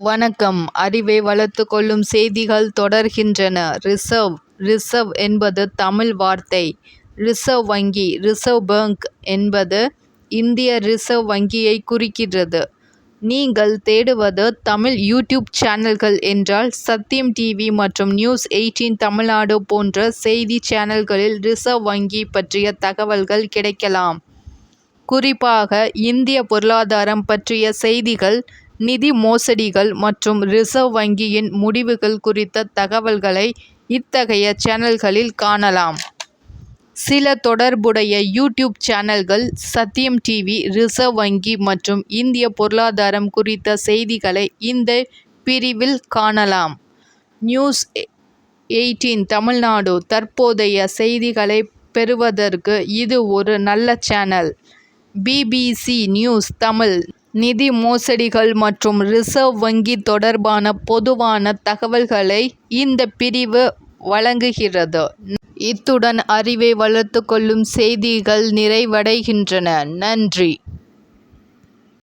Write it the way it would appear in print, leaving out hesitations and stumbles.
வணக்கம். அறிவை வளர்த்துக் கொள்ளும் செய்திகள் தொடர்கின்றன. ரிசர்வ் என்பது தமிழ் வார்த்தை. ரிசர்வ் வங்கி ரிசர்வ் பேங்க் என்பது இந்திய ரிசர்வ் வங்கியை குறிக்கிறது. நீங்கள் தேடுவது தமிழ் யூடியூப் சேனல்கள் என்றால் சத்தியம் டிவி மற்றும் நியூஸ்18 தமிழ்நாடு போன்ற செய்தி சேனல்களில் ரிசர்வ் வங்கி பற்றிய தகவல்கள் கிடைக்கலாம். குறிப்பாக இந்திய பொருளாதாரம் பற்றிய செய்திகள், நிதி மோசடிகள் மற்றும் ரிசர்வ் வங்கியின் முடிவுகள் குறித்த தகவல்களை இத்தகைய சேனல்களில் காணலாம். சில தொடர்புடைய யூடியூப் சேனல்கள் சத்தியம் டிவி, ரிசர்வ் வங்கி மற்றும் இந்திய பொருளாதாரம் குறித்த செய்திகளை இந்த பிரிவில் காணலாம். நியூஸ்18 தமிழ்நாடு தற்போதைய செய்திகளை பெறுவதற்கு இது ஒரு நல்ல சேனல். பிபிசி நியூஸ் தமிழ் நிதி மோசடிகள் மற்றும் ரிசர்வ் வங்கி தொடர்பான பொதுவான தகவல்களை இந்த பிரிவு வழங்குகிறது. இத்துடன் அறிவை வளர்த்துக் கொள்ளும் செய்திகள் நிறைவடைகின்றன. நன்றி.